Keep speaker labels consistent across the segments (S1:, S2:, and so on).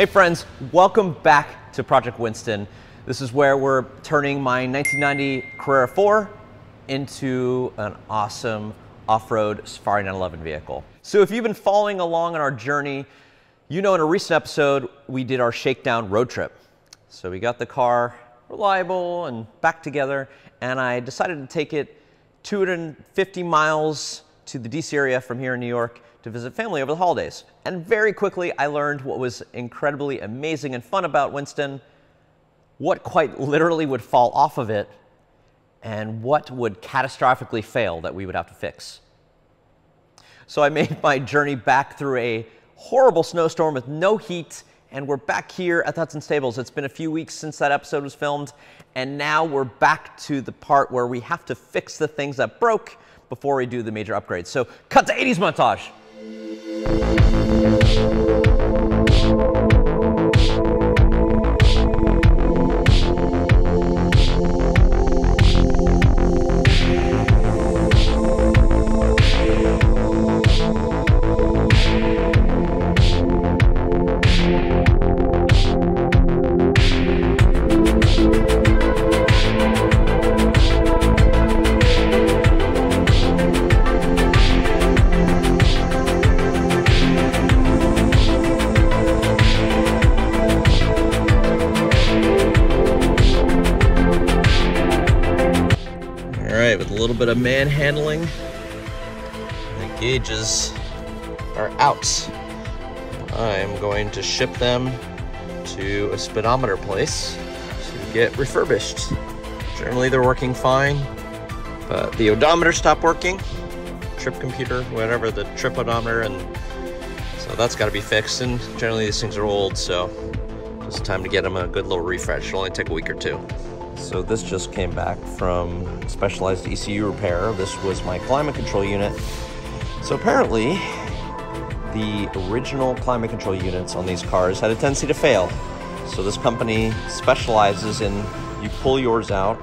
S1: Hey friends, welcome back to Project Winston. This is where we're turning my 1990 Carrera 4 into an awesome off-road Safari 911 vehicle. So if you've been following along on our journey, you know in a recent episode we did our shakedown road trip. So we got the car reliable and back together, and I decided to take it 250 miles to the DC area from here in New York to visit family over the holidays. And very quickly I learned what was incredibly amazing and fun about Winston, what quite literally would fall off of it, and what would catastrophically fail that we would have to fix. So I made my journey back through a horrible snowstorm with no heat, and we're back here at the Hudson Stables. It's been a few weeks since that episode was filmed, and now we're back to the part where we have to fix the things that broke before we do the major upgrades. So cut to 80s montage. With a little bit of manhandling, the gauges are out. I'm going to ship them to a speedometer place to get refurbished. Generally they're working fine, but the odometer stopped working, trip computer, whatever, the trip odometer, and so that's got to be fixed. And generally these things are old, so it's time to get them a good little refresh. It'll only take a week or two. So this just came back from specialized ECU repair. This was my climate control unit. So apparently the original climate control units on these cars had a tendency to fail. So this company specializes in, you pull yours out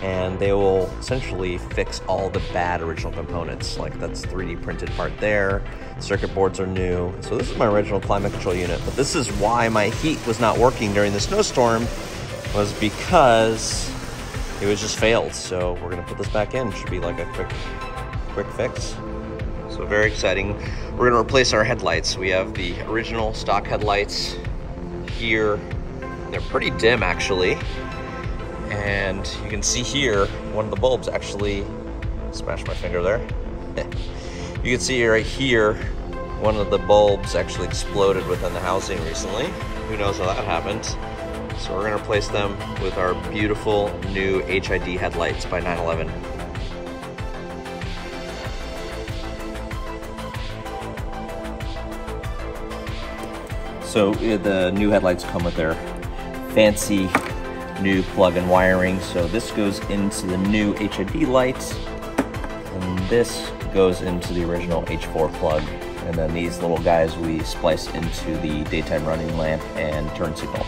S1: and they will essentially fix all the bad original components. Like that's 3D printed part there, circuit boards are new. So this is my original climate control unit, but this is why my heat was not working during the snowstorm, was because it was just failed. So we're gonna put this back in. It should be like a quick fix. So very exciting. We're gonna replace our headlights. We have the original stock headlights here. They're pretty dim actually. And you can see here, one of the bulbs actually, smashed my finger there. You can see right here, one of the bulbs actually exploded within the housing recently. Who knows how that happened? So we're going to replace them with our beautiful new HID headlights by 911. So the new headlights come with their fancy new plug-in wiring. So this goes into the new HID lights, and this goes into the original H4 plug. And then these little guys we splice into the daytime running lamp and turn signal.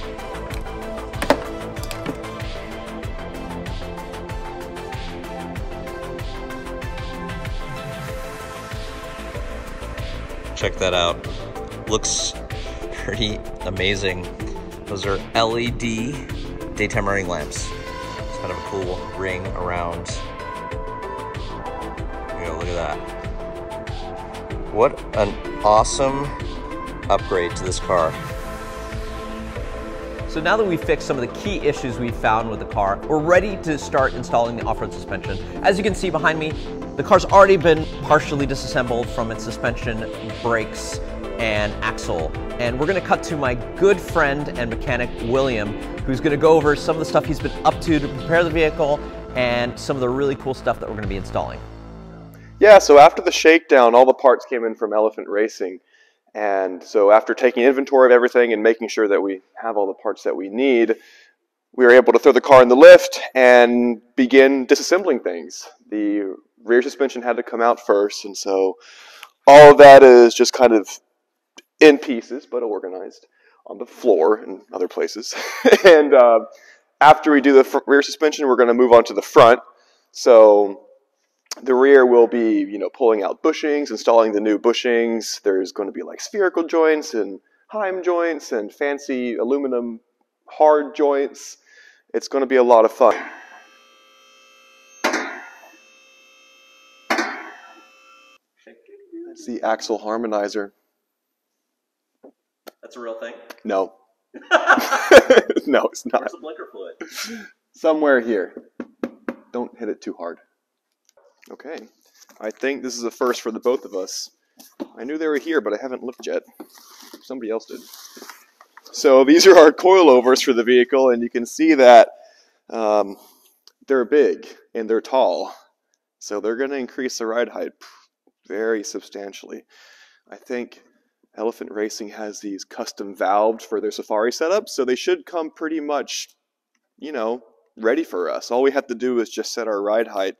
S1: Check that out. Looks pretty amazing. Those are LED daytime running lamps. It's kind of a cool ring around. There you go, look at that. What an awesome upgrade to this car. So now that we've fixed some of the key issues we found with the car, we're ready to start installing the off-road suspension. As you can see behind me, the car's already been partially disassembled from its suspension, brakes, and axle. And we're gonna cut to my good friend and mechanic, William, who's gonna go over some of the stuff he's been up to prepare the vehicle and some of the really cool stuff that we're gonna be installing.
S2: Yeah, so after the shakedown, all the parts came in from Elephant Racing. And so after taking inventory of everything and making sure that we have all the parts that we need, we were able to throw the car in the lift and begin disassembling things. The rear suspension had to come out first, and so all of that is just kind of in pieces, but organized on the floor and other places. And after we do the rear suspension, we're going to move on to the front. So the rear will be, pulling out bushings, installing the new bushings. There's going to be like spherical joints and Heim joints and fancy aluminum hard joints. It's going to be a lot of fun. That's the axle harmonizer.
S1: That's a real thing?
S2: No. No, it's not.
S1: Where's the blinker fluid?
S2: Somewhere here. Don't hit it too hard. Okay. I think this is a first for the both of us. I knew they were here, but I haven't looked yet. Somebody else did. So these are our coilovers for the vehicle, and you can see that they're big and they're tall. So they're going to increase the ride height very substantially. I think Elephant Racing has these custom valved for their Safari setup, so they should come pretty much, you know, ready for us. All we have to do is just set our ride height,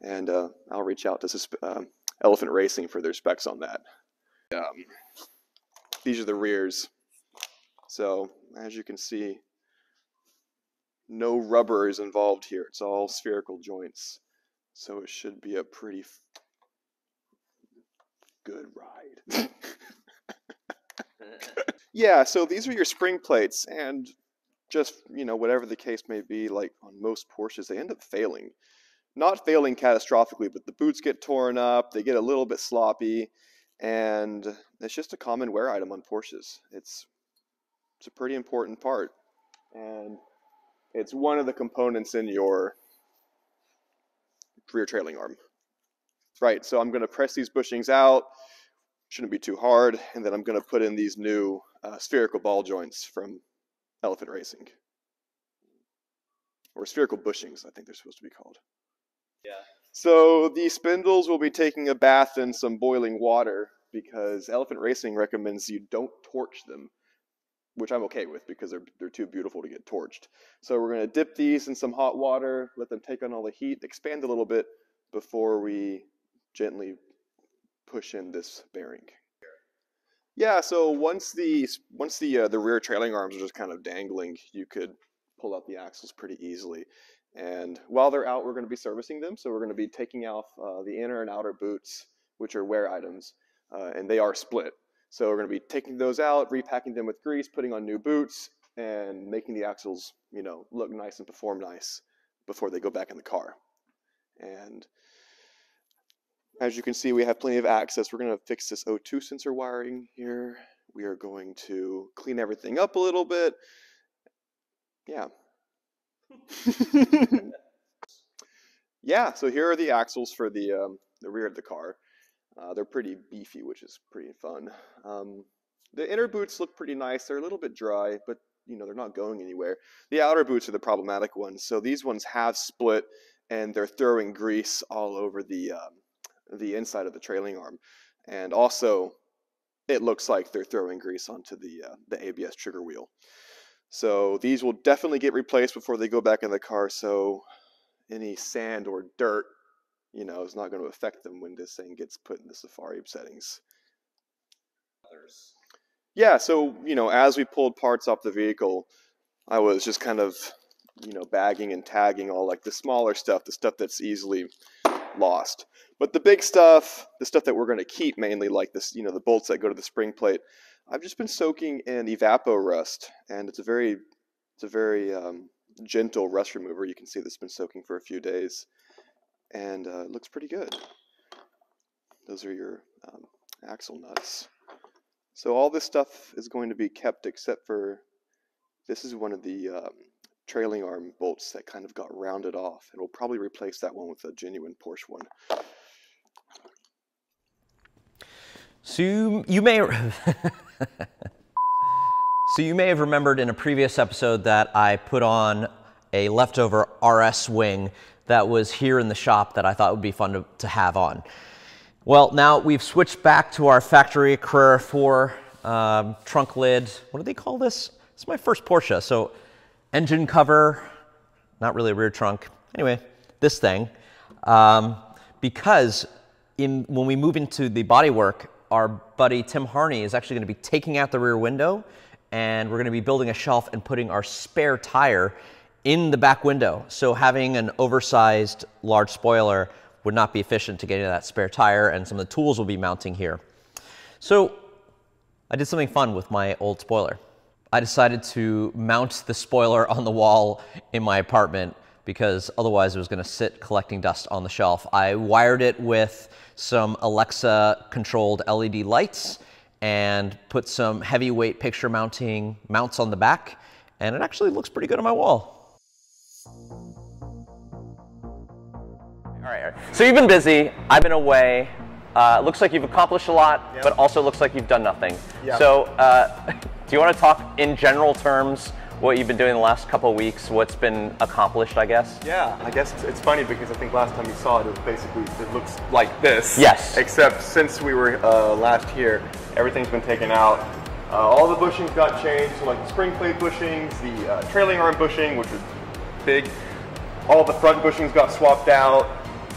S2: and I'll reach out to Elephant Racing for their specs on that. These are the rears. So, as you can see, no rubber is involved here. It's all spherical joints. So it should be a pretty good ride. Yeah, so these are your spring plates, and just, you know, whatever the case may be, like on most Porsches, they end up failing. Not failing catastrophically, but the boots get torn up, they get a little bit sloppy, and it's just a common wear item on Porsches. It's a pretty important part, and it's one of the components in your rear trailing arm. Right, so I'm going to press these bushings out, shouldn't be too hard, and then I'm going to put in these new spherical ball joints from Elephant Racing. Or spherical bushings, I think they're supposed to be called.
S1: Yeah.
S2: So these spindles will be taking a bath in some boiling water because Elephant Racing recommends you don't torch them, which I'm okay with because they're too beautiful to get torched. So we're going to dip these in some hot water, let them take on all the heat, expand a little bit before we gently push in this bearing. Yeah, so once the rear trailing arms are just kind of dangling, you could pull out the axles pretty easily. And while they're out, we're going to be servicing them. So we're going to be taking off the inner and outer boots, which are wear items, and they are split. So we're going to be taking those out, repacking them with grease, putting on new boots, and making the axles, you know, look nice and perform nice before they go back in the car. And as you can see, we have plenty of access. We're going to fix this O2 sensor wiring here. We are going to clean everything up a little bit. Yeah. Yeah, so here are the axles for the rear of the car. They're pretty beefy, which is pretty fun. The inner boots look pretty nice. They're a little bit dry, but you know, they're not going anywhere. The outer boots are the problematic ones. So these ones have split, and they're throwing grease all over the inside of the trailing arm. And also, it looks like they're throwing grease onto the ABS trigger wheel. So these will definitely get replaced before they go back in the car. So any sand or dirt, you know, is not going to affect them when this thing gets put in the Safari settings. Yeah, so, you know, as we pulled parts off the vehicle, I was just kind of, you know, bagging and tagging all like the smaller stuff, the stuff that's easily lost. But the big stuff, the stuff that we're going to keep mainly, like this, you know, the bolts that go to the spring plate, I've just been soaking in Evapo rust, and it's a very gentle rust remover. You can see this has been soaking for a few days, and it looks pretty good. Those are your axle nuts. So all this stuff is going to be kept except for, this is one of the trailing arm bolts that kind of got rounded off, and we'll probably replace that one with a genuine Porsche one.
S1: So you may have remembered in a previous episode that I put on a leftover RS wing that was here in the shop that I thought would be fun to have on. Well, now we've switched back to our factory Carrera 4 trunk lid. What do they call this? It's my first Porsche, so engine cover, not really a rear trunk. Anyway, this thing, because when we move into the bodywork, our buddy Tim Harney is actually going to be taking out the rear window, and we're going to be building a shelf and putting our spare tire in the back window. So having an oversized large spoiler would not be efficient to get into that spare tire, and some of the tools will be mounting here. So I did something fun with my old spoiler. I decided to mount the spoiler on the wall in my apartment because otherwise it was going to sit collecting dust on the shelf. I wired it with some Alexa controlled LED lights and put some heavyweight picture mounting mounts on the back, and it actually looks pretty good on my wall. All right. So you've been busy, I've been away. It looks like you've accomplished a lot,
S2: yep.
S1: but also looks like you've done nothing.
S2: Yep.
S1: So do you want to talk in general terms what you've been doing the last couple of weeks, what's been accomplished, I guess?
S2: Yeah, I guess it's funny because I think last time you saw it, it looks like this.
S1: Yes.
S2: Except since we were last here, everything's been taken out. All the bushings got changed, so like the spring plate bushings, the trailing arm bushing, which was big. All the front bushings got swapped out,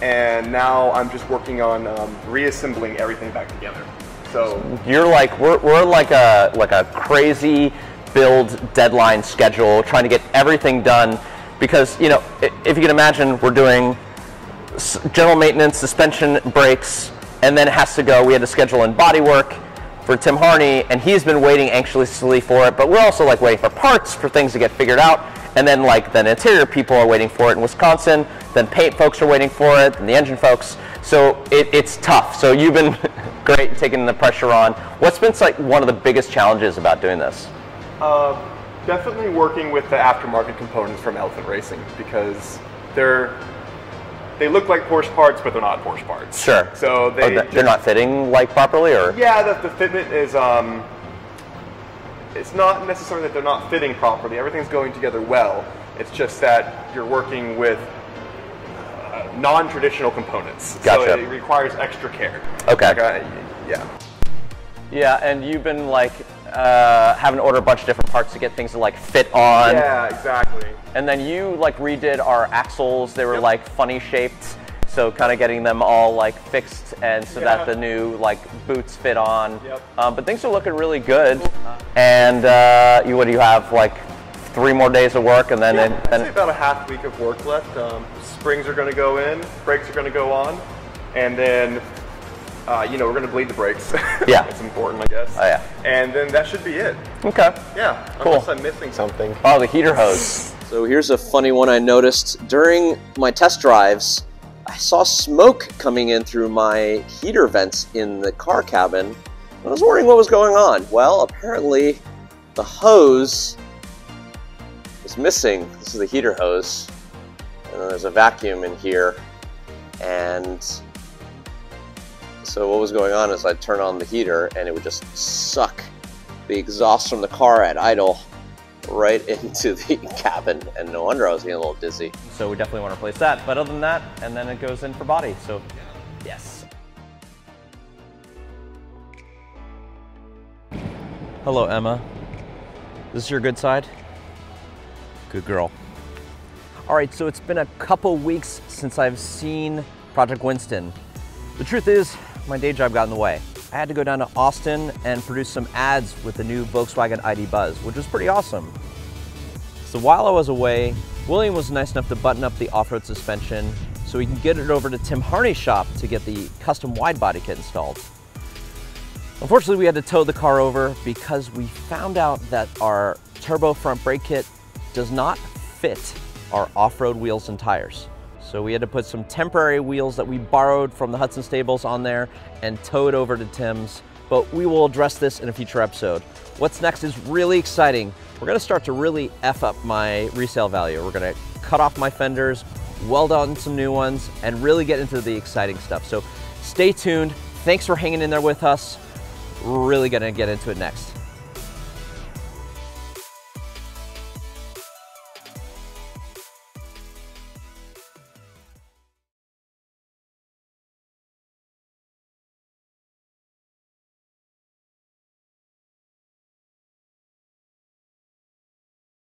S2: and now I'm just working on reassembling everything back together. So
S1: you're like, we're like a crazy build deadline schedule, trying to get everything done, because, you know, if you can imagine, we're doing general maintenance, suspension, brakes, and then it has to go, we had to schedule in bodywork for Tim Harney, and he's been waiting anxiously for it, but we're also like waiting for parts for things to get figured out, and then like the interior people are waiting for it in Wisconsin, then paint folks are waiting for it, and the engine folks, so it's tough. So you've been great taking the pressure on. What's been like one of the biggest challenges about doing this?
S2: Definitely working with the aftermarket components from Elephant Racing, because they look like Porsche parts, but they're not Porsche parts.
S1: Sure.
S2: So
S1: they're not fitting like properly, or?
S2: Yeah, the fitment is it's not necessarily that they're not fitting properly. Everything's going together well. It's just that you're working with non-traditional components.
S1: Gotcha.
S2: So it requires extra care.
S1: Okay.
S2: Yeah.
S1: Yeah, and you've been like having to order a bunch of different parts to get things to like fit on.
S2: Yeah, exactly.
S1: And then you like redid our axles. They were like funny shaped, so kind of getting them all like fixed, and so that the new like boots fit on.
S2: Yep.
S1: But things are looking really good. And what do you have, like 3 more days of work, and then
S2: I'd say about a half week of work left. Springs are going to go in, brakes are going to go on, and then we're going to bleed the brakes.
S1: Yeah.
S2: It's important, I guess.
S1: Oh yeah.
S2: And then that should be it.
S1: Okay.
S2: Yeah.
S1: Cool.
S2: Unless I'm missing something.
S1: Oh, the heater hose. So here's a funny one I noticed. During my test drives, I saw smoke coming in through my heater vents in the car cabin. I was wondering what was going on. Well, apparently the hose is missing. This is the heater hose. And then there's a vacuum in here. And so what was going on is I'd turn on the heater and it would just suck the exhaust from the car at idle right into the cabin, and no wonder I was getting a little dizzy. So we definitely want to replace that, but other than that, and then it goes in for body, so yes. Hello, Emma. This is your good side? Good girl. All right, so it's been a couple weeks since I've seen Project Winston. The truth is, my day job got in the way. I had to go down to Austin and produce some ads with the new Volkswagen ID Buzz, which was pretty awesome. So while I was away, William was nice enough to button up the off-road suspension so we can get it over to Tim Harney's shop to get the custom wide body kit installed. Unfortunately, we had to tow the car over because we found out that our turbo front brake kit does not fit our off-road wheels and tires. So we had to put some temporary wheels that we borrowed from the Hudson stables on there and tow it over to Tim's, but we will address this in a future episode. What's next is really exciting. We're gonna start to really F up my resale value. We're gonna cut off my fenders, weld on some new ones, and really get into the exciting stuff. So stay tuned. Thanks for hanging in there with us. We're really gonna get into it next.